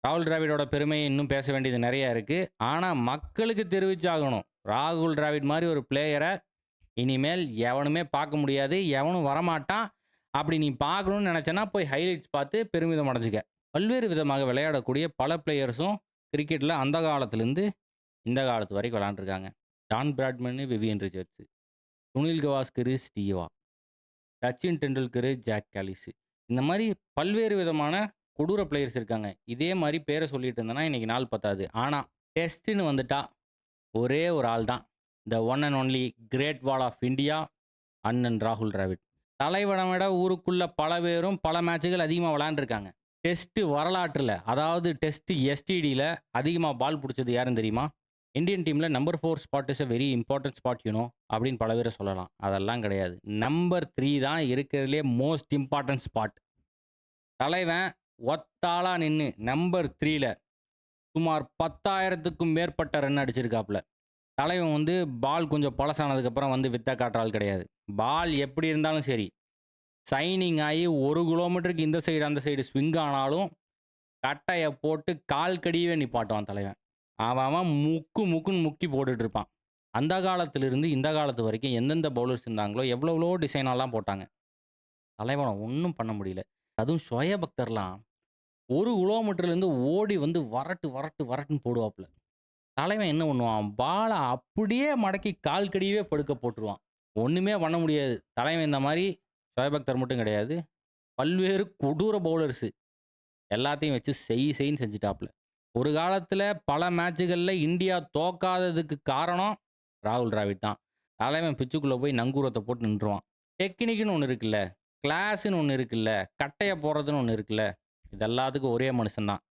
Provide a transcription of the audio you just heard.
ராகுல் டிராவிடோட பெருமையை இன்னும் பேச வேண்டியது நெறைய இருக்கு. ஆனா, மக்களுக்கு தெரிவிச்சாகணும். ராகுல் டிராவிட் மாரி ஒரு பிளேயர இனிமேல் எவனுமே பார்க்க முடியாது. எவனும் வரமாட்டான். அப்படி நீ பார்க்கணும்னு நெனச்சன்னா, போய் ஹைலைட்ஸ் பார்த்து பெருமிதம் அடைஞ்சுக்க. பல்வேறு விதமாக விளையாடக்கூடிய பல பிளேயர்ஸும் கிரிக்கெட்ல அந்த காலத்திலிருந்து இந்த காலத்து வரைக்கும் விளையாண்டுருக்காங்க. Don Bradman, Vivian Richards, Sunil Gavaskar, Steve Waugh, Sachin Tendulkar, Jacques Kallis. இந்த மாரி பல்வேறு விதமான கொடூர பிளேயர்ஸ் இருக்காங்க. இதே மாரி பேர சொல்லிட்டு இருந்தேன்னா, இன்னைக்கு நாள் பத்தாது. ஆனா, டெஸ்ட்ன்னு வந்துட்டா ஒரே ஒரு ஆள் தான். The one and only great wall of India அண்ணன் ராகுல் டிராவிட். தலைவன விட ஊருக்குள்ள பல பேரும் பல மேட்சுகள் அதிகமா விளையாண்டுருக்காங்க. டெஸ்ட் வரலாற்றுல, அதாவது டெஸ்ட் எஸ்டிடில அதிகமா பால் புடிச்சது யாருன்னு தெரியுமா? இந்தியன் டீம்ல number 4 spot is a very important spot you know அப்படின்னு பல பேர் சொல்லலாம். அதெல்லாம் கிடையாது. நம்பர் 3 தான் இருக்கிறதிலேயே மோஸ்ட் இம்பார்டன்ட் ஸ்பாட். தலைவன் ஒத்தாளா நின்னு நம்பர் 3ல சுமார் 10,000க்கும் மேற்பட்ட ரன் அடிச்சிருக்காப்ல. தலைவன் வந்து பால் கொஞ்சம் பழசானதுக்கப்புறம் வந்து வித்த காட்டுற ஆள் கிடையாது. பால் எப்படி இருந்தாலும் சரி, சைனிங் ஆயி 1 கிலோமீட்டருக்கு இந்த சைடு, அந்த சைடு ஸ்விங் ஆனாலும், கட்டைய போட்டு கால் கடியவே நிப்பாட்டுவான் தலைவன். அவன் அவன் முக்கு முக்குன்னு முக்கி போட்டுட்டு இருப்பான். அந்த காலத்திலிருந்து இந்த காலத்து வரைக்கும் எந்தெந்த பவுலர்ஸ் இருந்தாங்களோ, எவ்வளவோ டிசைனெல்லாம் போட்டாங்க. தலைவன ஒண்ணும் பண்ண முடியல. அதுவும் ஷோயப் அக்தர்லாம் 1 கிலோமீட்டர்லேருந்து ஓடி வந்து வரட்டு, வரட்டு, வரட்டுன்னு போடுவாப்ல. தலைவன் என்ன பண்ணுவான், பால அப்படியே மடக்கி கால் கடியவே படுக்க போட்டுருவான். ஒண்ணுமே பண்ண முடியாது. தலைவன் இந்த மாரி ஷோயப் அக்தர் மட்டும் கிடையாது. பல்வேறு கொடூர பவுலர்ஸ் எல்லாத்தையும் வச்சு செய்ன்னு செஞ்சுட்டாப்ல. ஒரு காலத்தில பல மேட்சுகள்ல இந்தியா தோக்காததுக்கு காரணம் ராகுல் டிராவிட் தான். தலைவன் பிட்சுக்குள்ள போய் நங்கூரத்த போட்டு நின்றுவான். டெக்னிக்ன்னு ஒண்ணு இருக்குல்ல, கிளாஸ்ன்னு ஒண்ணு இருக்குல்ல, கட்டைய போடுறதுன்னு ஒண்ணு இருக்குல்ல, இது எல்லாத்துக்கும் ஒரே மனுஷன் தான்.